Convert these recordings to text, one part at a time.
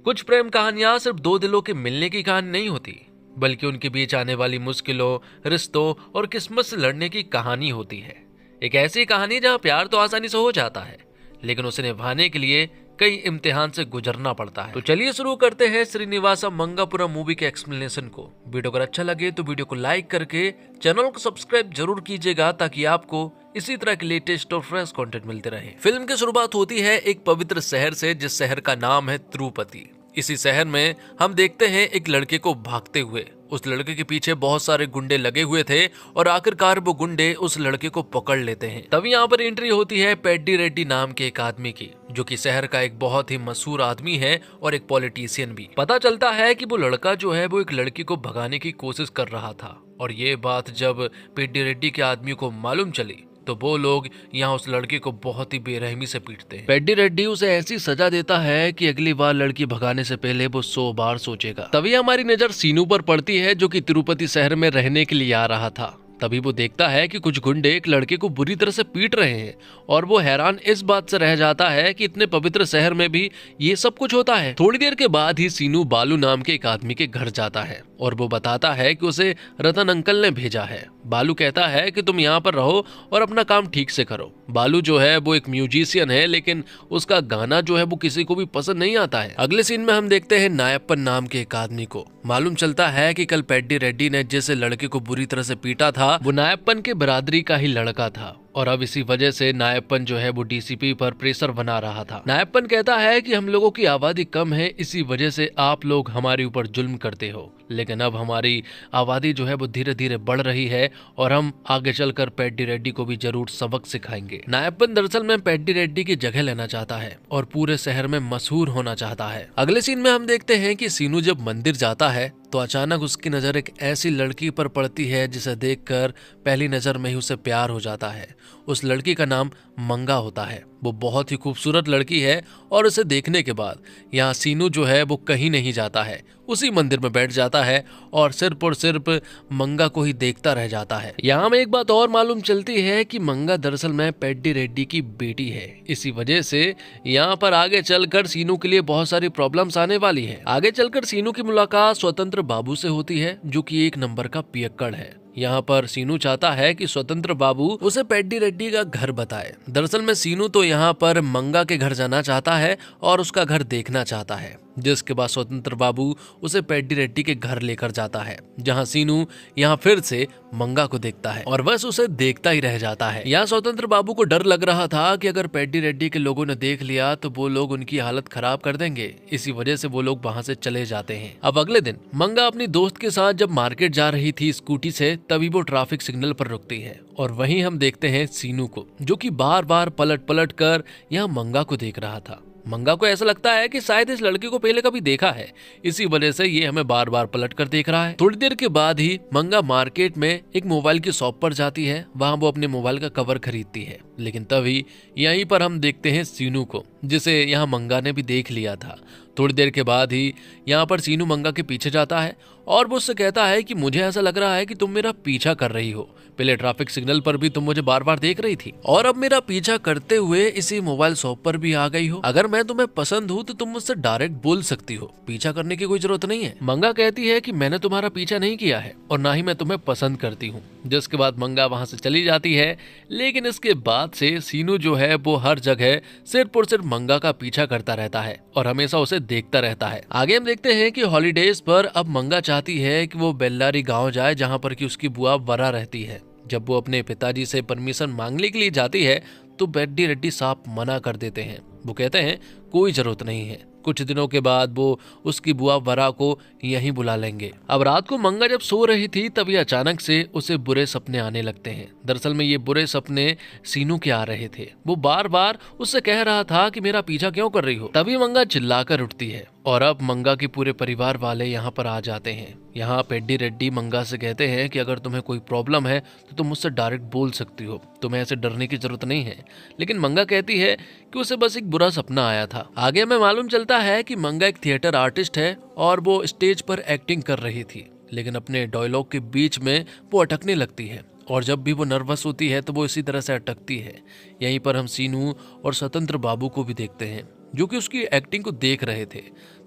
कुछ प्रेम कहानियां सिर्फ दो दिलों के मिलने की कहानी नहीं होती, बल्कि उनके बीच आने वाली मुश्किलों, रिश्तों और किस्मत से लड़ने की कहानी होती है। एक ऐसी कहानी जहां प्यार तो आसानी से हो जाता है, लेकिन उसे निभाने के लिए कई इम्तिहान से गुजरना पड़ता है। तो चलिए शुरू करते हैं श्रीनिवासम मंगापुरम मूवी के एक्सप्लेनेशन को। वीडियो अगर अच्छा लगे तो वीडियो को लाइक करके चैनल को सब्सक्राइब जरूर कीजिएगा, ताकि आपको इसी तरह के लेटेस्ट और फ्रेश कंटेंट मिलते रहे। फिल्म की शुरुआत होती है एक पवित्र शहर से, जिस शहर का नाम है तिरुपति। इसी शहर में हम देखते हैं एक लड़के को भागते हुए। उस लड़के के पीछे बहुत सारे गुंडे लगे हुए थे और आखिरकार वो गुंडे उस लड़के को पकड़ लेते हैं। तभी यहाँ पर एंट्री होती है पेड्डी रेड्डी नाम के एक आदमी की, जो कि शहर का एक बहुत ही मशहूर आदमी है और एक पॉलिटिशियन भी। पता चलता है कि वो लड़का जो है वो एक लड़की को भगाने की कोशिश कर रहा था, और ये बात जब पेड्डी रेड्डी के आदमी को मालूम चली तो वो लोग यहाँ उस लड़के को बहुत ही बेरहमी से पीटते हैं। पेड्डी रेड्डी उसे ऐसी सजा देता है कि अगली बार लड़की भगाने से पहले वो 100 बार सोचेगा। तभी हमारी नजर सीनू पर पड़ती है, जो कि तिरुपति शहर में रहने के लिए आ रहा था। तभी वो देखता है कि कुछ गुंडे एक लड़के को बुरी तरह से पीट रहे हैं, और वो हैरान इस बात से रह जाता है कि इतने पवित्र शहर में भी ये सब कुछ होता है। थोड़ी देर के बाद ही सीनू बालू नाम के एक आदमी के घर जाता है, और वो बताता है कि उसे रतन अंकल ने भेजा है। बालू कहता है कि तुम यहाँ पर रहो और अपना काम ठीक से करो। बालू जो है वो एक म्यूजिशियन है, लेकिन उसका गाना जो है वो किसी को भी पसंद नहीं आता है। अगले सीन में हम देखते हैं नायप्पन नाम के एक आदमी को। मालूम चलता है कि कल पेड्डी रेड्डी ने जिस लड़के को बुरी तरह से पीटा था वो नायप्पन के बरादरी का ही लड़का था, और अब इसी वजह से नायप्पन जो है वो डीसीपी पर प्रेशर बना रहा था। नायप्पन कहता है कि हम लोगों की आबादी कम है, इसी वजह से आप लोग हमारे ऊपर जुल्म करते हो, लेकिन अब हमारी आबादी जो है वो धीरे धीरे बढ़ रही है और हम आगे चलकर पेड्डी रेड्डी को भी जरूर सबक सिखाएंगे। नायप्पन दरअसल में पेड्डी रेड्डी की जगह लेना चाहता है और पूरे शहर में मशहूर होना चाहता है। अगले सीन में हम देखते हैं कि सीनू जब मंदिर जाता है तो अचानक उसकी नजर एक ऐसी लड़की पर पड़ती है जिसे देखकर पहली नजर में ही उसे प्यार हो जाता है। उस लड़की का नाम मंगा होता है। वो बहुत ही खूबसूरत लड़की है, और उसे देखने के बाद यहाँ सीनू जो है वो कहीं नहीं जाता है, उसी मंदिर में बैठ जाता है और सिर्फ मंगा को ही देखता रह जाता है। यहाँ में एक बात और मालूम चलती है कि मंगा दरअसल में पेड्डी रेड्डी की बेटी है। इसी वजह से यहाँ पर आगे चलकर सीनू के लिए बहुत सारी प्रॉब्लम्स आने वाली है। आगे चलकर सीनू की मुलाकात स्वतंत्र बाबू से होती है, जो कि एक नंबर का पियक्कड़ है। यहाँ पर सीनू चाहता है कि स्वतंत्र बाबू उसे पेड्डी रेड्डी का घर बताए। दरअसल में सीनू तो यहाँ पर मंगा के घर जाना चाहता है और उसका घर देखना चाहता है, जिसके बाद स्वतंत्र बाबू उसे पेड्डी रेड्डी के घर लेकर जाता है, जहाँ सीनू यहाँ फिर से मंगा को देखता है और बस उसे देखता ही रह जाता है। यहाँ स्वतंत्र बाबू को डर लग रहा था कि अगर पेड्डी रेड्डी के लोगों ने देख लिया तो वो लोग उनकी हालत खराब कर देंगे। इसी वजह से वो लोग वहाँ से चले जाते हैं। अब अगले दिन मंगा अपनी दोस्त के साथ जब मार्केट जा रही थी स्कूटी से, तभी वो ट्रैफिक सिग्नल पर रुकती है, और वहीं हम देखते हैं सीनू को, जो कि बार बार पलट पलट कर यहाँ मंगा को देख रहा था। मंगा को ऐसा लगता है कि शायद इस लड़के को पहले कभी देखा है, इसी वजह से ये हमें बार बार पलट कर देख रहा है। थोड़ी देर के बाद ही मंगा मार्केट में एक मोबाइल की शॉप पर जाती है। वहां वो अपने मोबाइल का कवर खरीदती है, लेकिन तभी यहीं पर हम देखते हैं सीनू को, जिसे यहाँ मंगा ने भी देख लिया था। थोड़ी देर के बाद ही यहाँ पर सीनू मंगा के पीछे जाता है और वो उससे कहता है कि मुझे ऐसा लग रहा है कि तुम मेरा पीछा कर रही हो। पहले ट्रैफिक सिग्नल पर भी तुम मुझे बार बार देख रही थी, और अब मेरा पीछा करते हुए इसी मोबाइल शॉप पर भी आ गई हो। अगर मैं तुम्हें पसंद हूँ तो तुम मुझसे डायरेक्ट बोल सकती हो, पीछा करने की कोई जरूरत नहीं है। मंगा कहती है कि मैंने तुम्हारा पीछा नहीं किया है और ना ही मैं तुम्हें पसंद करती हूँ, जिसके बाद मंगा वहाँ से चली जाती है। लेकिन इसके बाद से सीनू जो है वो हर जगह सिर्फ और सिर्फ मंगा का पीछा करता रहता है और हमेशा उसे देखता रहता है। आगे हम देखते हैं कि हॉलीडेज पर अब मंगा चाहती है कि वो बेल्लारी गांव जाए, जहां पर कि उसकी बुआ वरा रहती है। जब वो अपने पिताजी से परमिशन मांगने के लिए जाती है तो पेड्डी रेड्डी साफ मना कर देते हैं। वो कहते हैं कोई जरूरत नहीं है। कुछ दिनों के बाद वो उसकी बुआ वरा को यहीं बुला लेंगे। अब रात को मंगा जब सो रही थी तभी अचानक से उसे बुरे सपने आने लगते हैं। दरअसल में ये बुरे सपने सीनू के आ रहे थे। वो बार बार उससे कह रहा था कि मेरा पीछा क्यों कर रही हो। तभी मंगा चिल्लाकर उठती है और अब मंगा के पूरे परिवार वाले यहाँ पर आ जाते हैं। यहाँ पेड्डी रेड्डी मंगा से कहते हैं कि अगर तुम्हें कोई प्रॉब्लम है तो तुम मुझसे डायरेक्ट बोल सकती हो, तुम्हें ऐसे डरने की जरूरत नहीं है। लेकिन मंगा कहती है कि उसे बस एक बुरा सपना आया था। आगे हमें मालूम चलता है कि मंगा एक थिएटर आर्टिस्ट है और वो स्टेज पर एक्टिंग कर रही थी, लेकिन अपने डायलॉग के बीच में वो अटकने लगती है और जब भी वो नर्वस होती है तो वो इसी तरह से अटकती है। यहीं पर हम सीनू और स्वतंत्र बाबू को भी देखते हैं, जो कि उसकी एक्टिंग को देख रहे थे।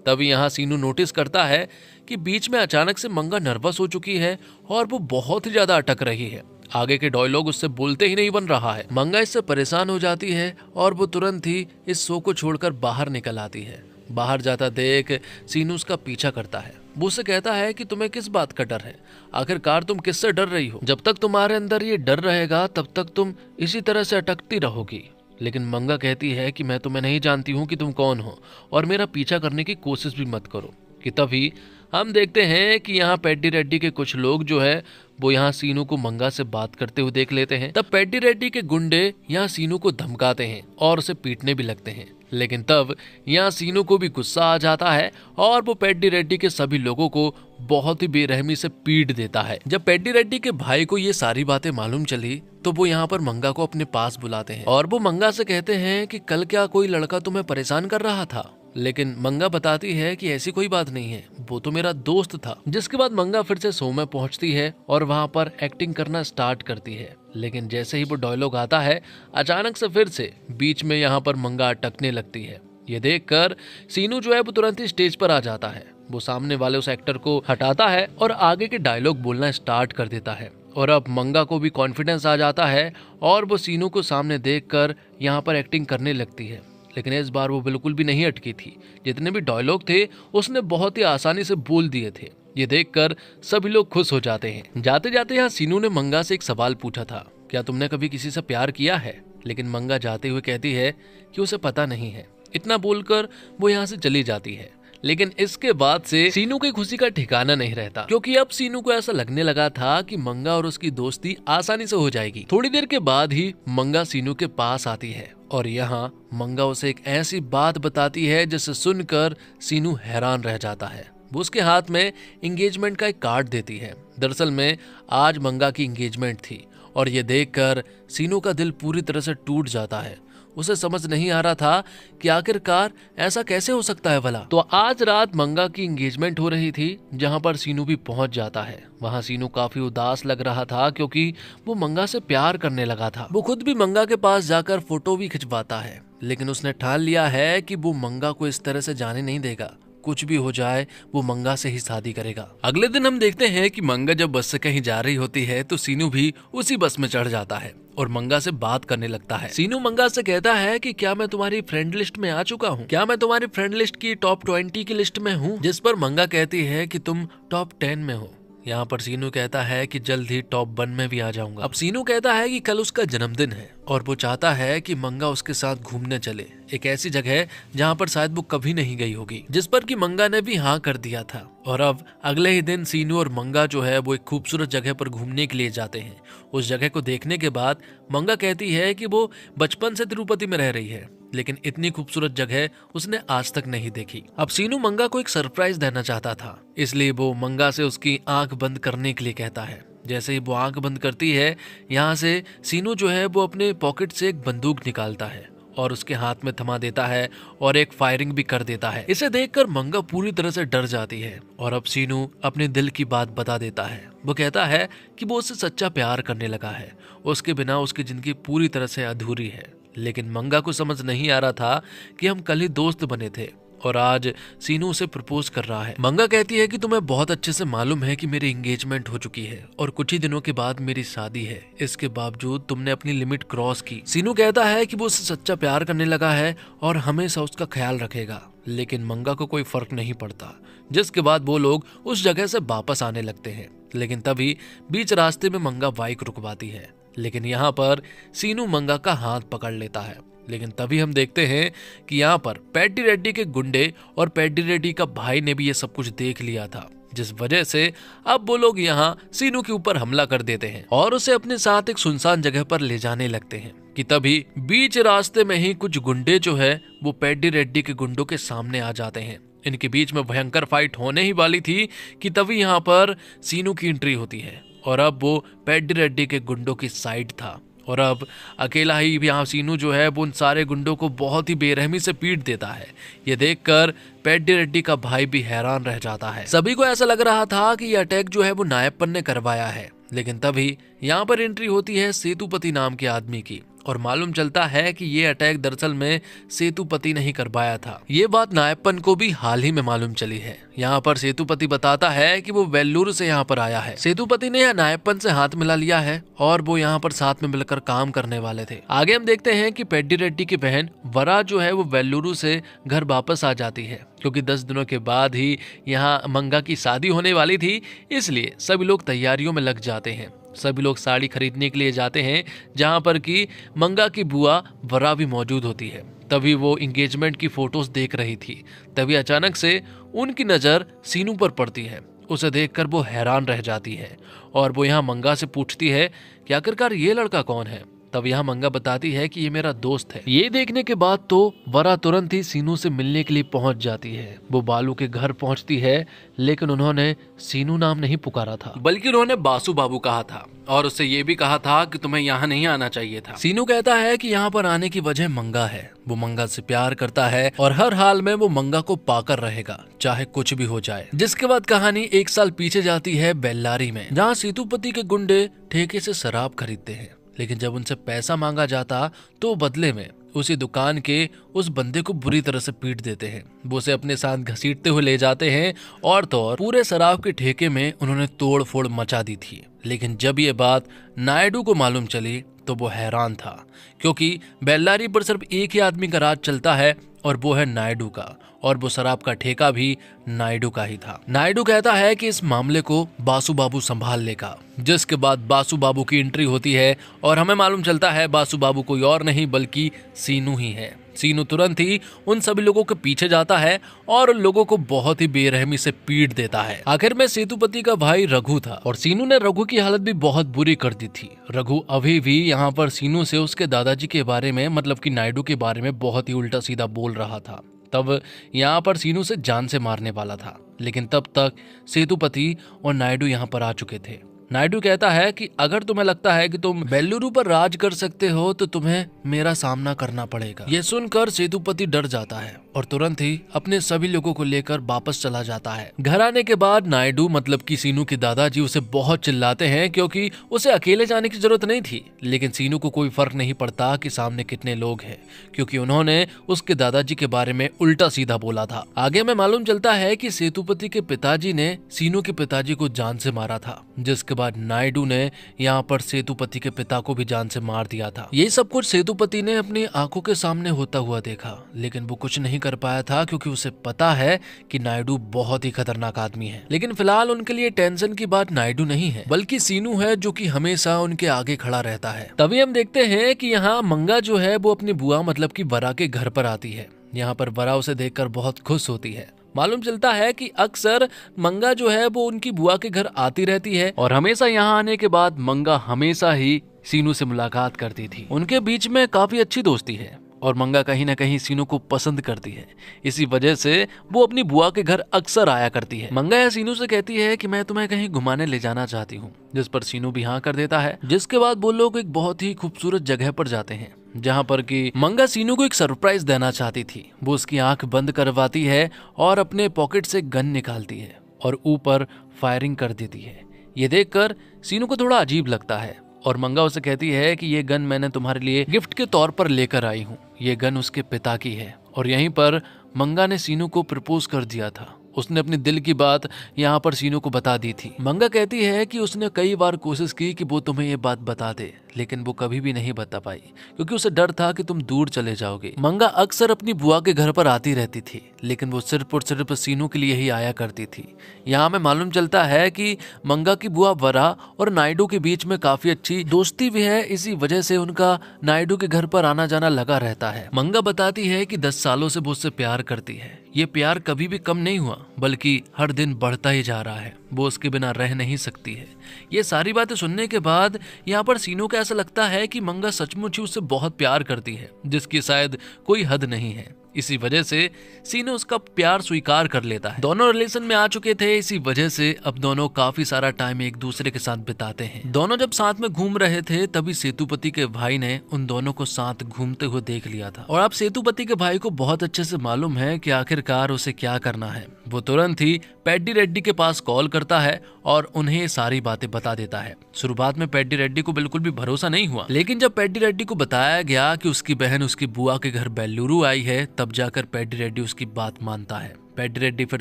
तभी यहाँ सीनू नोटिस करता है कि बीच में अचानक से मंगा नर्वस हो चुकी है और वो बहुत ही ज्यादा अटक रही है। आगे के डायलॉग उससे बोलते ही नहीं बन रहा है। मंगा इससे परेशान हो जाती है और वो तुरंत ही इस शो को छोड़कर बाहर निकल आती है। बाहर जाता देख सीनू उसका पीछा करता है। वो उससे कहता है कि तुम्हें किस बात का डर है, आखिरकार तुम किससे डर रही हो? जब तक तुम्हारे अंदर ये डर रहेगा तब तक तुम इसी तरह से अटकती रहोगी। लेकिन मंगा कहती है कि मैं तुम्हें नहीं जानती हूँ कि तुम कौन हो और मेरा पीछा करने की कोशिश भी मत करो। कि तभी हम देखते हैं कि यहाँ पेड्डी रेड्डी के कुछ लोग जो है वो यहाँ सीनू को मंगा से बात करते हुए देख लेते हैं। तब पेड्डी रेड्डी के गुंडे यहाँ सीनू को धमकाते हैं और उसे पीटने भी लगते हैं। लेकिन तब यहाँ सीनू को भी गुस्सा आ जाता है और वो पेड्डी रेड्डी के सभी लोगों को बहुत ही बेरहमी से पीट देता है। जब पेड्डी रेड्डी के भाई को ये सारी बातें मालूम चली तो वो यहाँ पर मंगा को अपने पास बुलाते हैं और वो मंगा से कहते हैं कि कल क्या कोई लड़का तुम्हें परेशान कर रहा था? लेकिन मंगा बताती है कि ऐसी कोई बात नहीं है, वो तो मेरा दोस्त था। जिसके बाद मंगा फिर से शो में पहुंचती है और वहां पर एक्टिंग करना स्टार्ट करती है। लेकिन जैसे ही वो डायलॉग आता है अचानक से फिर से बीच में यहाँ पर मंगा अटकने लगती है। ये देखकर सीनू जो है वो तुरंत ही स्टेज पर आ जाता है। वो सामने वाले उस एक्टर को हटाता है और आगे के डायलॉग बोलना स्टार्ट कर देता है। और अब मंगा को भी कॉन्फिडेंस आ जाता है और वो सीनू को सामने देखकर यहाँ पर एक्टिंग करने लगती है। लेकिन इस बार वो बिल्कुल भी नहीं अटकी थी। जितने भी डायलॉग थे उसने बहुत ही आसानी से बोल दिए थे। ये देखकर सभी लोग खुश हो जाते हैं। जाते जाते यहाँ सीनू ने मंगा से एक सवाल पूछा था, क्या तुमने कभी किसी से प्यार किया है? लेकिन मंगा जाते हुए कहती है कि उसे पता नहीं है। इतना बोलकर वो यहाँ से चली जाती है। लेकिन इसके बाद से सीनू की खुशी का ठिकाना नहीं रहता, क्योंकि अब सीनू को ऐसा लगने लगा था कि मंगा और उसकी दोस्ती आसानी से हो जाएगी। थोड़ी देर के बाद ही मंगा सीनू के पास आती है और यहाँ मंगा उसे एक ऐसी बात बताती है जिसे सुनकर सीनू हैरान रह जाता है। वो उसके हाथ में एंगेजमेंट का एक कार्ड देती है। दरअसल में आज मंगा की एंगेजमेंट थी और ये देखकर सीनू का दिल पूरी तरह से टूट जाता है। उसे समझ नहीं आ रहा था कि आखिरकार ऐसा कैसे हो सकता है भला। तो आज रात मंगा की एंगेजमेंट हो रही थी, जहां पर सीनू भी पहुंच जाता है। वहां सीनू काफी उदास लग रहा था क्योंकि वो मंगा से प्यार करने लगा था। वो खुद भी मंगा के पास जाकर फोटो भी खिंचवाता है, लेकिन उसने ठान लिया है कि वो मंगा को इस तरह से जाने नहीं देगा। कुछ भी हो जाए वो मंगा से ही शादी करेगा। अगले दिन हम देखते हैं कि मंगा जब बस से कहीं जा रही होती है तो सीनू भी उसी बस में चढ़ जाता है और मंगा से बात करने लगता है। सीनू मंगा से कहता है कि क्या मैं तुम्हारी फ्रेंड लिस्ट में आ चुका हूँ? क्या मैं तुम्हारी फ्रेंड लिस्ट की टॉप 20 की लिस्ट में हूँ? जिस पर मंगा कहती है कि तुम टॉप 10 में हो। यहाँ पर सीनू कहता है कि जल्द ही टॉप 1 में भी आ जाऊंगा। अब सीनू कहता है कि कल उसका जन्मदिन है और वो चाहता है कि मंगा उसके साथ घूमने चले, एक ऐसी जगह जहाँ पर शायद वो कभी नहीं गई होगी। जिस पर कि मंगा ने भी हाँ कर दिया था। और अब अगले ही दिन सीनू और मंगा जो है वो एक खूबसूरत जगह पर घूमने के लिए जाते हैं। उस जगह को देखने के बाद मंगा कहती है कि वो बचपन से तिरुपति में रह रही है, लेकिन इतनी खूबसूरत जगह उसने आज तक नहीं देखी। अब सीनू मंगा को एक सरप्राइज देना चाहता था, इसलिए वो मंगा से उसकी आंख बंद करने के लिए कहता है। जैसे ही वो आंख बंद करती है, यहाँ से सीनू जो है वो अपने पॉकेट से एक बंदूक निकालता है और उसके हाथ में थमा देता है और एक फायरिंग भी कर देता है। इसे देखकर मंगा पूरी तरह से डर जाती है और अब सीनू अपने दिल की बात बता देता है। वो कहता है कि वो उससे सच्चा प्यार करने लगा है, उसके बिना उसकी जिंदगी पूरी तरह से अधूरी है। लेकिन मंगा को समझ नहीं आ रहा था कि हम कल ही दोस्त बने थे और आज सीनू उसे प्रपोज कर रहा है। मंगा कहती है कि तुम्हें बहुत अच्छे से मालूम है कि मेरी एंगेजमेंट हो चुकी है और कुछ ही दिनों के बाद मेरी शादी है, इसके बावजूद तुमने अपनी लिमिट क्रॉस की। सीनू कहता है कि वो उससे सच्चा प्यार करने लगा है और हमेशा उसका ख्याल रखेगा। लेकिन मंगा को कोई फर्क नहीं पड़ता, जिसके बाद वो लोग उस जगह से वापस आने लगते हैं। लेकिन तभी बीच रास्ते में मंगा बाइक रुकवाती है, लेकिन यहाँ पर सीनू मंगा का हाथ पकड़ लेता है। लेकिन तभी हम देखते हैं कि यहाँ पर पेड्डी रेड्डी के गुंडे और पेड्डी रेड्डी का भाई ने भी ये सब कुछ देख लिया था, जिस वजह से अब वो लोग यहाँ सीनू के ऊपर हमला कर देते हैं और उसे अपने साथ एक सुनसान जगह पर ले जाने लगते हैं। कि तभी बीच रास्ते में ही कुछ गुंडे जो है वो पेड्डी रेड्डी के गुंडों के सामने आ जाते हैं। इनके बीच में भयंकर फाइट होने ही वाली थी कि तभी यहाँ पर सीनू की एंट्री होती है और अब वो पेड्डी रेड्डी के गुंडों की साइड था और अब अकेला ही यहाँ सीनू जो है वो उन सारे गुंडों को बहुत ही बेरहमी से पीट देता है। ये देखकर पेड्डी रेड्डी का भाई भी हैरान रह जाता है। सभी को ऐसा लग रहा था कि ये अटैक जो है वो नायप्पन ने करवाया है। लेकिन तभी यहाँ पर एंट्री होती है सेतुपति नाम के आदमी की और मालूम चलता है कि ये अटैक दरअसल में सेतुपति नहीं कर पाया था। ये बात नायप्पन को भी हाल ही में मालूम चली है। यहाँ पर सेतुपति बताता है कि वो वेल्लूर से यहाँ पर आया है। सेतुपति ने नायप्पन से हाथ मिला लिया है और वो यहाँ पर साथ में मिलकर काम करने वाले थे। आगे हम देखते हैं कि पेड्डी रेड्डी की बहन वरा जो है वो वेल्लूरू से घर वापस आ जाती है, क्योंकि 10 दिनों के बाद ही यहाँ मंगा की शादी होने वाली थी, इसलिए सभी लोग तैयारियों में लग जाते हैं। सभी लोग साड़ी खरीदने के लिए जाते हैं, जहाँ पर कि मंगा की बुआ वरा भी मौजूद होती है। तभी वो एंगेजमेंट की फोटोज देख रही थी, तभी अचानक से उनकी नज़र सीनू पर पड़ती है। उसे देखकर वो हैरान रह जाती है और वो यहाँ मंगा से पूछती है कि आखिरकार ये लड़का कौन है। तब यहाँ मंगा बताती है कि ये मेरा दोस्त है। ये देखने के बाद तो वरा तुरंत ही सीनू से मिलने के लिए पहुंच जाती है। वो बालू के घर पहुंचती है, लेकिन उन्होंने सीनू नाम नहीं पुकारा था, बल्कि उन्होंने बासु बाबू कहा था और उससे ये भी कहा था कि तुम्हें यहाँ नहीं आना चाहिए था। सीनू कहता है कि यहाँ पर आने की वजह मंगा है। वो मंगा से प्यार करता है और हर हाल में वो मंगा को पाकर रहेगा, चाहे कुछ भी हो जाए। जिसके बाद कहानी 1 साल पीछे जाती है बेल्लारी में, जहाँ सेतुपति के गुंडे ठेके से शराब खरीदते हैं, लेकिन जब उनसे पैसा मांगा जाता तो बदले में उसी दुकान के उस बंदे को बुरी तरह से पीट देते हैं। वो उसे अपने साथ घसीटते हुए ले जाते हैं और तो और पूरे शराब के ठेके में उन्होंने तोड़ फोड़ मचा दी थी। लेकिन जब ये बात नायडू को मालूम चली तो वो हैरान था, क्योंकि बेल्लारी पर सिर्फ एक ही आदमी का राज चलता है और वो है नायडू का, और वो शराब का ठेका भी नायडू का ही था। नायडू कहता है कि इस मामले को बासु बाबू संभाल लेगा। जिसके बाद बासु बाबू की एंट्री होती है और हमें मालूम चलता है बासु बाबू कोई और नहीं बल्कि सीनू ही है। सीनू तुरंत ही उन सभी लोगों के पीछे जाता है और उन लोगों को बहुत ही बेरहमी से पीट देता है। आखिर में सेतुपति का भाई रघु था और सीनू ने रघु की हालत भी बहुत बुरी कर दी थी। रघु अभी भी यहाँ पर सीनू से उसके दादाजी के बारे में, मतलब कि नायडू के बारे में बहुत ही उल्टा सीधा बोल रहा था। तब यहाँ पर सीनू से जान से मारने वाला था, लेकिन तब तक सेतुपति और नायडू यहाँ पर आ चुके थे। नायडू कहता है कि अगर तुम्हें लगता है कि तुम बेल्लूरू पर राज कर सकते हो तो तुम्हें मेरा सामना करना पड़ेगा। यह सुनकर सेतुपति डर जाता है और तुरंत ही अपने सभी लोगों को लेकर वापस चला जाता है। घर आने के बाद नायडू, मतलब कि सीनू के दादाजी, उसे बहुत चिल्लाते हैं, क्योंकि उसे अकेले जाने की जरूरत नहीं थी। लेकिन सीनू को कोई फर्क नहीं पड़ता कि सामने कितने लोग हैं, क्योंकि उन्होंने उसके दादाजी के बारे में उल्टा सीधा बोला था। आगे में मालूम चलता है कि सेतुपति के पिताजी ने सीनू के पिताजी को जान से मारा था, जिसके बाद नायडू ने यहाँ पर सेतुपति के पिता को भी जान से मार दिया था। ये सब कुछ सेतुपति ने अपनी आंखों के सामने होता हुआ देखा, लेकिन वो कुछ नहीं कर पाया था, क्योंकि उसे पता है कि नायडू बहुत ही खतरनाक आदमी है। लेकिन फिलहाल उनके लिए टेंशन की बात नायडू नहीं है, बल्कि सीनू है, जो कि हमेशा उनके आगे खड़ा रहता है। तभी हम देखते हैं कि यहाँ मंगा जो है वो अपनी बुआ, मतलब कि वरा के घर पर आती है। यहाँ पर वरा उसे देखकर बहुत खुश होती है। मालूम चलता है कि अक्सर मंगा जो है वो उनकी बुआ के घर आती रहती है और हमेशा यहाँ आने के बाद मंगा हमेशा ही सीनू से मुलाकात करती थी। उनके बीच में काफी अच्छी दोस्ती है और मंगा कहीं ना कहीं सीनू को पसंद करती है। इसी वजह से वो अपनी बुआ के घर अक्सर आया करती है। मंगा या सीनू से कहती है कि मैं तुम्हें कहीं घुमाने ले जाना चाहती हूँ, जिस पर सीनू भी हाँ कर देता है। जिसके बाद वो लोग एक बहुत ही खूबसूरत जगह पर जाते हैं, जहाँ पर कि मंगा सीनू को एक सरप्राइज देना चाहती थी। वो उसकी आंख बंद करवाती है और अपने पॉकेट से गन निकालती है और ऊपर फायरिंग कर देती है। ये देखकर सीनू को थोड़ा अजीब लगता है और मंगा उसे कहती है कि ये गन मैंने तुम्हारे लिए गिफ्ट के तौर पर लेकर आई हूँ। ये गन उसके पिता की है और यहीं पर मंगा ने सीनू को प्रपोज कर दिया था। उसने अपनी दिल की बात यहाँ पर सीनू को बता दी थी। मंगा कहती है कि उसने कई बार कोशिश की कि वो तुम्हें ये बात बता दे, लेकिन वो कभी भी नहीं बता पाई, क्योंकि उसे डर था कि तुम दूर चले जाओगे। मंगा अक्सर अपनी बुआ के घर पर आती रहती थी, लेकिन वो सिर्फ और सिर्फ सीनू के लिए ही आया करती थी। यहाँ में मालूम चलता है कि मंगा की बुआ वरा और नायडू के बीच में काफी अच्छी दोस्ती भी है। इसी वजह से उनका नायडू के घर पर आना जाना लगा रहता है। मंगा बताती है कि 10 सालों से वो उससे प्यार करती है। ये प्यार कभी भी कम नहीं हुआ, बल्कि हर दिन बढ़ता ही जा रहा है। वो उसके बिना रह नहीं सकती है। ये सारी बातें सुनने के बाद यहाँ पर सीनू को ऐसा लगता है कि मंगा सचमुच ही उससे बहुत प्यार करती है, जिसकी शायद कोई हद नहीं है। इसी वजह से सीनू उसका प्यार स्वीकार कर लेता है। दोनों रिलेशन में आ चुके थे, इसी वजह से अब दोनों काफी सारा टाइम एक दूसरे के साथ बिताते हैं। दोनों जब साथ में घूम रहे थे तभी सेतुपति के भाई ने उन दोनों को साथ घूमते हुए देख लिया था और अब सेतुपति के भाई को बहुत अच्छे से मालूम है कि आखिरकार उसे क्या करना है। वो तुरंत ही पेड्डी रेड्डी के पास कॉल करता है और उन्हें ये सारी बातें बता देता है। शुरुआत में पेड्डी रेड्डी को बिल्कुल भी भरोसा नहीं हुआ, लेकिन जब पेड्डी रेड्डी को बताया गया कि उसकी बहन उसकी बुआ के घर बेंगलुरु आई है, तब जाकर पेड्डी रेड्डी उसकी बात मानता है। पेड्डी रेड्डी फिर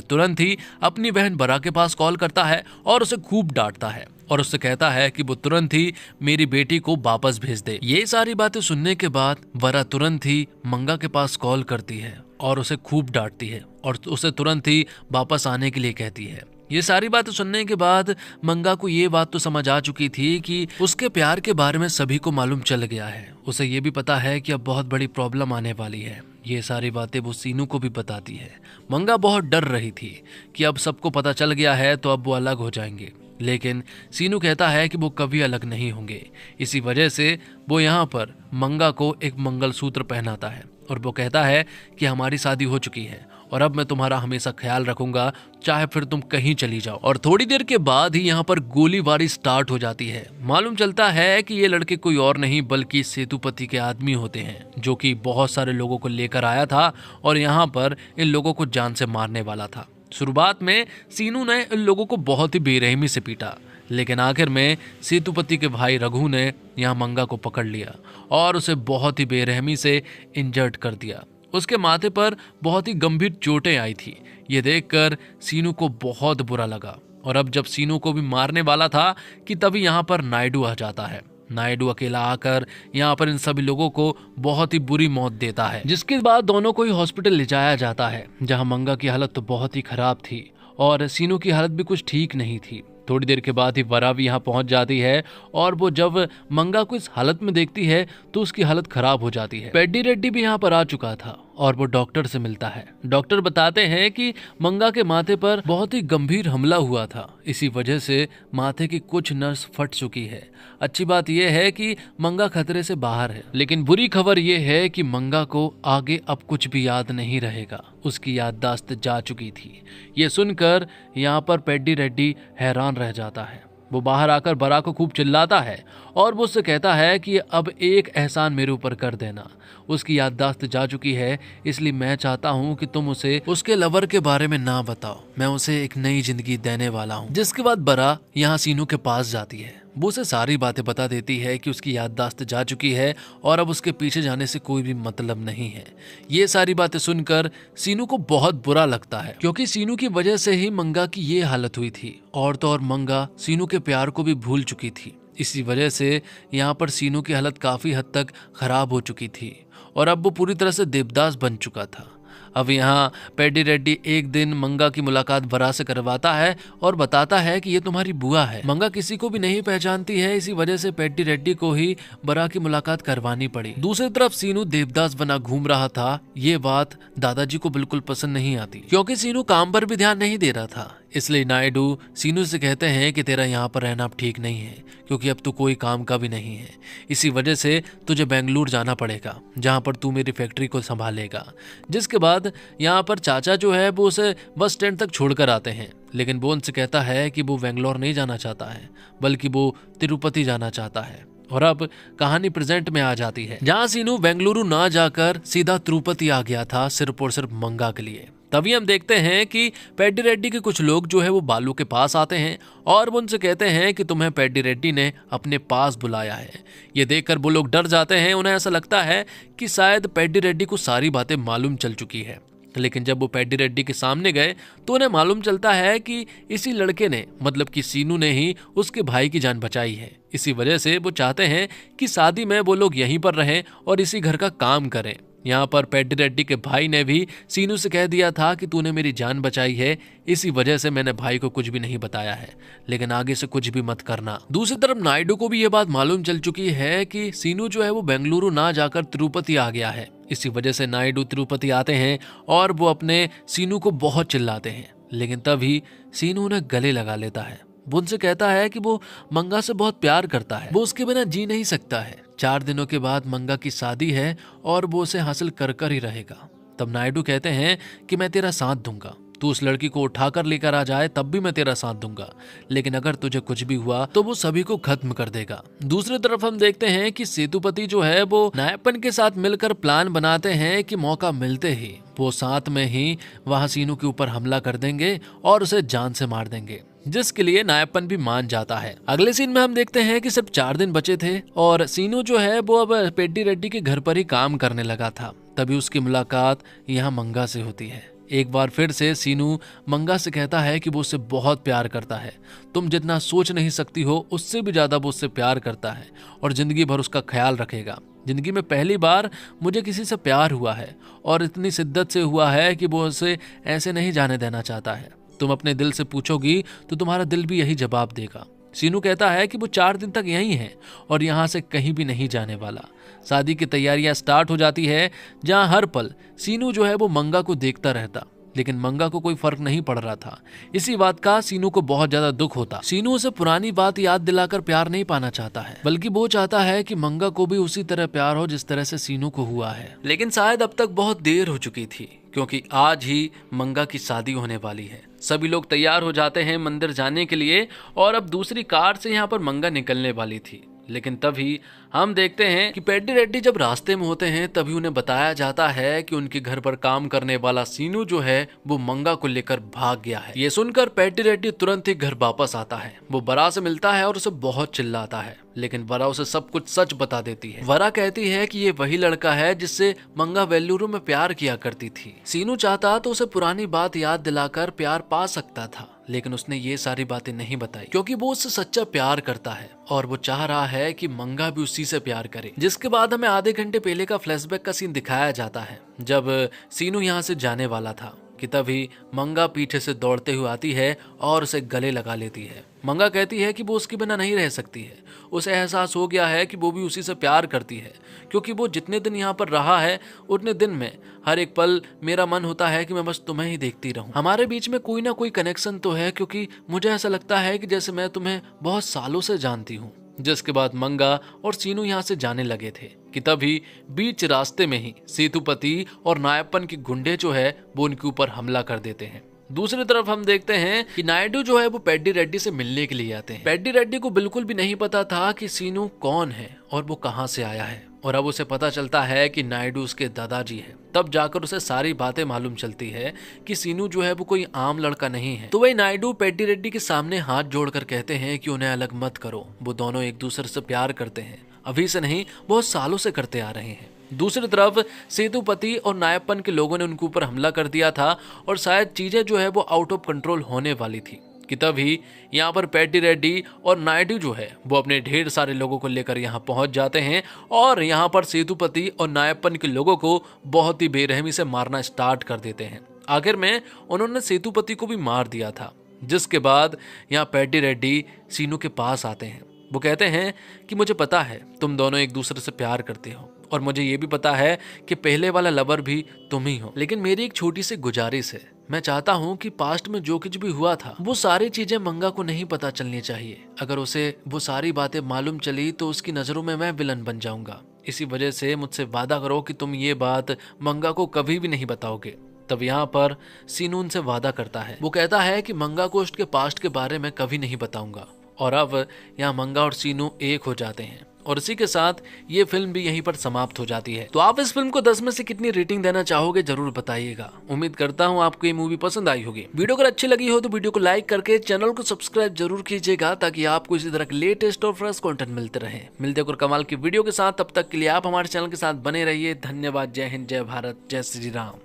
तुरंत ही अपनी बहन बरा के पास कॉल करता है और उसे खूब डांटता है और उससे कहता है कि वो तुरंत ही मेरी बेटी को वापस भेज दे। ये सारी बातें सुनने के बाद बरा तुरंत ही मंगा के पास कॉल करती है और उसे खूब डांटती है और उसे तुरंत ही वापस आने के लिए कहती है। ये सारी बातें सुनने के बाद मंगा को ये बात तो समझ आ चुकी थी कि उसके प्यार के बारे में सभी को मालूम चल गया है। उसे ये भी पता है कि अब बहुत बड़ी प्रॉब्लम आने वाली है। ये सारी बातें वो सीनू को भी बताती है। मंगा बहुत डर रही थी कि अब सबको पता चल गया है तो अब वो अलग हो जाएंगे, लेकिन सीनू कहता है कि वो कभी अलग नहीं होंगे। इसी वजह से वो यहाँ पर मंगा को एक मंगलसूत्र पहनाता है और वो कहता है कि हमारी शादी हो चुकी है और अब मैं तुम्हारा हमेशा ख्याल रखूंगा, चाहे फिर तुम कहीं चली जाओ। और थोड़ी देर के बाद ही यहाँ पर गोलीबारी स्टार्ट हो जाती है। मालूम चलता है कि ये लड़के कोई और नहीं बल्कि सेतुपति के आदमी होते हैं, जो कि बहुत सारे लोगों को लेकर आया था और यहाँ पर इन लोगों को जान से मारने वाला था। शुरुआत में सीनू ने इन लोगों को बहुत ही बेरहमी से पीटा, लेकिन आखिर में सेतुपति के भाई रघु ने यहाँ मंगा को पकड़ लिया और उसे बहुत ही बेरहमी से इंजर्ड कर दिया। उसके माथे पर बहुत ही गंभीर चोटें आई थी। ये देखकर सीनू को बहुत बुरा लगा और अब जब सीनू को भी मारने वाला था कि तभी यहाँ पर नायडू आ जाता है। नायडू अकेला आकर यहाँ पर इन सभी लोगों को बहुत ही बुरी मौत देता है, जिसके बाद दोनों को ही हॉस्पिटल ले जाया जाता है, जहाँ मंगा की हालत तो बहुत ही खराब थी और सीनू की हालत भी कुछ ठीक नहीं थी। थोड़ी देर के बाद ही वरा भी यहाँ पहुंच जाती है और वो जब मंगा को इस हालत में देखती है तो उसकी हालत खराब हो जाती है। पेड्डी रेड्डी भी यहाँ पर आ चुका था और वो डॉक्टर से मिलता है। डॉक्टर बताते हैं कि मंगा के माथे पर बहुत ही गंभीर हमला हुआ था, इसी वजह से माथे की कुछ नस फट चुकी है। अच्छी बात यह है कि मंगा खतरे से बाहर है, लेकिन बुरी खबर यह है कि मंगा को आगे अब कुछ भी याद नहीं रहेगा। उसकी याददाश्त जा चुकी थी। ये सुनकर यहाँ पर पेड्डी रेड्डी हैरान रह जाता है। वो बाहर आकर बरा को खूब चिल्लाता है और वो उससे कहता है कि अब एक एहसान मेरे ऊपर कर देना। उसकी याददाश्त जा चुकी है, इसलिए मैं चाहता हूँ कि तुम उसे उसके लवर के बारे में ना बताओ। मैं उसे एक नई जिंदगी देने वाला हूँ। जिसके बाद बरा यहाँ सीनू के पास जाती है। वो उसे सारी बातें बता देती है कि उसकी याददाश्त जा चुकी है और अब उसके पीछे जाने से कोई भी मतलब नहीं है। ये सारी बातें सुनकर सीनू को बहुत बुरा लगता है, क्योंकि सीनू की वजह से ही मंगा की ये हालत हुई थी। और तो और मंगा सीनू के प्यार को भी भूल चुकी थी। इसी वजह से यहाँ पर सीनू की हालत काफी हद तक खराब हो चुकी थी और अब वो पूरी तरह से देवदास बन चुका था। अब यहाँ पेड्डी रेड्डी एक दिन मंगा की मुलाकात बरा से करवाता है और बताता है कि ये तुम्हारी बुआ है। मंगा किसी को भी नहीं पहचानती है, इसी वजह से पेड्डी रेड्डी को ही बरा की मुलाकात करवानी पड़ी। दूसरी तरफ सीनू देवदास बना घूम रहा था। ये बात दादाजी को बिल्कुल पसंद नहीं आती, क्योंकि सीनू काम पर भी ध्यान नहीं दे रहा था। इसलिए नायडू सीनू से कहते हैं कि तेरा यहाँ पर रहना अब ठीक नहीं है, क्योंकि अब तू कोई काम का भी नहीं है। इसी वजह से तुझे बेंगलुरु जाना पड़ेगा, जहाँ पर तू मेरी फैक्ट्री को संभालेगा। जिसके बाद यहाँ पर चाचा जो है वो उसे बस स्टैंड तक छोड़कर आते हैं, लेकिन वो उनसे कहता है कि वो बेंगलोर नहीं जाना चाहता है, बल्कि वो तिरुपति जाना चाहता है। और अब कहानी प्रेजेंट में आ जाती है, जहाँ सीनू बेंगलुरु ना जाकर सीधा तिरुपति आ गया था सिर्फ और सिर्फ मंगा के लिए। तभी हम देखते हैं कि पेड्डी रेड्डी के कुछ लोग जो है वो बालू के पास आते हैं और वो उनसे कहते हैं कि तुम्हें पेड्डी रेड्डी ने अपने पास बुलाया है। ये देखकर वो लोग डर जाते हैं। उन्हें ऐसा लगता है कि शायद पेड्डी रेड्डी को सारी बातें मालूम चल चुकी है। लेकिन जब वो पेड्डी रेड्डी के सामने गए तो उन्हें मालूम चलता है कि इसी लड़के ने, मतलब कि सीनू ने ही उसके भाई की जान बचाई है। इसी वजह से वो चाहते हैं कि शादी में वो लोग यहीं पर रहें और इसी घर का काम करें। यहाँ पर पेड्डी रेड्डी के भाई ने भी सीनू से कह दिया था कि तूने मेरी जान बचाई है, इसी वजह से मैंने भाई को कुछ भी नहीं बताया है, लेकिन आगे से कुछ भी मत करना। दूसरी तरफ नायडू को भी ये बात मालूम चल चुकी है कि सीनू जो है वो बेंगलुरु ना जाकर तिरुपति आ गया है। इसी वजह से नायडू तिरुपति आते हैं और वो अपने सीनू को बहुत चिल्लाते हैं, लेकिन तभी सीनू उन्हें गले लगा लेता है। वो उनसे कहता है कि वो मंगा से बहुत प्यार करता है, वो उसके बिना जी नहीं सकता है। 4 दिनों के बाद मंगा की शादी है और वो उसे हासिल कर कर ही रहेगा। तब नायडू कहते हैं कि मैं तेरा साथ दूंगा, तू उस लड़की को उठाकर लेकर आ जाए तब भी मैं तेरा साथ दूंगा, लेकिन अगर तुझे कुछ भी हुआ तो वो सभी को खत्म कर देगा। दूसरी तरफ हम देखते हैं कि सेतुपति जो है वो नायप्पन के साथ मिलकर प्लान बनाते हैं कि मौका मिलते ही वो साथ में ही वहां सीनू के ऊपर हमला कर देंगे और उसे जान से मार देंगे, जिसके लिए नायप्पन भी मान जाता है। अगले सीन में हम देखते हैं कि सिर्फ 4 दिन बचे थे और सीनू जो है वो अब पेड्डी रेड्डी के घर पर ही काम करने लगा था। तभी उसकी मुलाकात यहाँ मंगा से होती है। एक बार फिर से सीनू मंगा से कहता है कि वो उससे बहुत प्यार करता है, तुम जितना सोच नहीं सकती हो उससे भी ज्यादा वो उससे प्यार करता है और जिंदगी भर उसका ख्याल रखेगा। जिंदगी में पहली बार मुझे किसी से प्यार हुआ है और इतनी शिद्दत से हुआ है कि वो उसे ऐसे नहीं जाने देना चाहता है। तुम अपने दिल से पूछोगी तो तुम्हारा दिल भी यही जवाब देगा। सीनू कहता है कि वो 4 दिन तक यहीं है और यहाँ से कहीं भी नहीं जाने वाला। शादी की तैयारियां स्टार्ट हो जाती है, जहाँ हर पल सीनू जो है वो मंगा को देखता रहता, लेकिन मंगा को कोई फर्क नहीं पड़ रहा था। इसी बात का सीनू को बहुत ज्यादा दुख होता। सीनू उसे पुरानी बात याद दिलाकर प्यार नहीं पाना चाहता है, बल्कि वो चाहता है कि मंगा को भी उसी तरह प्यार हो जिस तरह से सीनू को हुआ है। लेकिन शायद अब तक बहुत देर हो चुकी थी, क्योंकि आज ही मंगा की शादी होने वाली है। सभी लोग तैयार हो जाते हैं मंदिर जाने के लिए और अब दूसरी कार से यहाँ पर मंगा निकलने वाली थी। लेकिन तभी हम देखते हैं कि पेड्डी रेड्डी जब रास्ते में होते हैं तभी उन्हें बताया जाता है कि उनके घर पर काम करने वाला सीनू जो है वो मंगा को लेकर भाग गया है। ये सुनकर पेड्डी रेड्डी तुरंत ही घर वापस आता है। वो वरा से मिलता है और उसे बहुत चिल्लाता है, लेकिन वरा उसे सब कुछ सच बता देती है। वरा कहती है कि ये वही लड़का है जिससे मंगा वेल्लूरू में प्यार किया करती थी। सीनू चाहता तो उसे पुरानी बात याद दिलाकर प्यार पा सकता था, लेकिन उसने ये सारी बातें नहीं बताई क्योंकि वो उससे सच्चा प्यार करता है और वो चाह रहा है कि मंगा भी उसी से प्यार करे। जिसके बाद हमें आधे घंटे पहले का फ्लैशबैक का सीन दिखाया जाता है, जब सीनू यहाँ से जाने वाला था कि तभी मंगा पीछे से दौड़ते हुए आती है और उसे गले लगा लेती है। मंगा कहती है कि वो उसके बिना नहीं रह सकती है। उसे एहसास हो गया है कि वो भी उसी से प्यार करती है, क्योंकि वो जितने दिन यहाँ पर रहा है उतने दिन में हर एक पल मेरा मन होता है कि मैं बस तुम्हें ही देखती रहूं। हमारे बीच में कोई ना कोई कनेक्शन तो है, क्योंकि मुझे ऐसा लगता है कि जैसे मैं तुम्हें बहुत सालों से जानती हूँ। जिसके बाद मंगा और सीनू यहाँ से जाने लगे थे कि तभी बीच रास्ते में ही सेतुपति और नायप्पन के गुंडे जो है वो उनके ऊपर हमला कर देते हैं। दूसरी तरफ हम देखते हैं कि नायडू जो है वो पेड्डी रेड्डी से मिलने के लिए आते हैं। पेड्डी रेड्डी को बिल्कुल भी नहीं पता था कि सीनू कौन है और वो कहां से आया है, और अब उसे पता चलता है कि नायडू उसके दादाजी है। तब जाकर उसे सारी बातें मालूम चलती है कि सीनू जो है वो कोई आम लड़का नहीं है। तो वही नायडू पेड्डी रेड्डी के सामने हाथ जोड़कर कहते हैं कि उन्हें अलग मत करो, वो दोनों एक दूसरे से प्यार करते हैं, अभी से नहीं बहुत सालों से करते आ रहे हैं। दूसरी तरफ सेतुपति और नायप्पन के लोगों ने उनके ऊपर हमला कर दिया था और शायद चीजें जो है वो आउट ऑफ कंट्रोल होने वाली थी कि तभी यहाँ पर पेड्डी रेड्डी और नायडू जो है वो अपने ढेर सारे लोगों को लेकर यहाँ पहुंच जाते हैं और यहाँ पर सेतुपति और नायप्पन के लोगों को बहुत ही बेरहमी से मारना स्टार्ट कर देते हैं। आखिर में उन्होंने सेतुपति को भी मार दिया था। जिसके बाद यहाँ पेड्डी रेड्डी सीनू के पास आते हैं। वो कहते हैं कि मुझे पता है तुम दोनों एक दूसरे से प्यार करते हो और मुझे ये भी पता है कि पहले वाला लवर भी तुम ही हो, लेकिन मेरी एक छोटी सी गुजारिश है। मैं चाहता हूँ कि पास्ट में जो कुछ भी हुआ था वो सारी चीजें मंगा को नहीं पता चलनी चाहिए। अगर उसे वो सारी बातें मालूम चली तो उसकी नजरों में मैं विलन बन जाऊंगा। इसी वजह से मुझसे वादा करो कि तुम ये बात मंगा को कभी भी नहीं बताओगे। तब यहाँ पर सीनू उनसे वादा करता है। वो कहता है कि मंगा को उसके पास्ट के बारे में कभी नहीं बताऊंगा। और अब यहाँ मंगा और सीनू एक हो जाते हैं और इसी के साथ ये फिल्म भी यहीं पर समाप्त हो जाती है। तो आप इस फिल्म को 10 में से कितनी रेटिंग देना चाहोगे जरूर बताइएगा। उम्मीद करता हूँ आपको ये मूवी पसंद आई होगी। वीडियो अगर अच्छी लगी हो तो वीडियो को लाइक करके चैनल को सब्सक्राइब जरूर कीजिएगा, ताकि आपको इसी तरह के लेटेस्ट और फ्रेश कंटेंट मिलते रहे। मिलते हैं कमाल की वीडियो के साथ, तब तक के लिए आप हमारे चैनल के साथ बने रहिए। धन्यवाद। जय हिंद, जय भारत, जय श्री राम।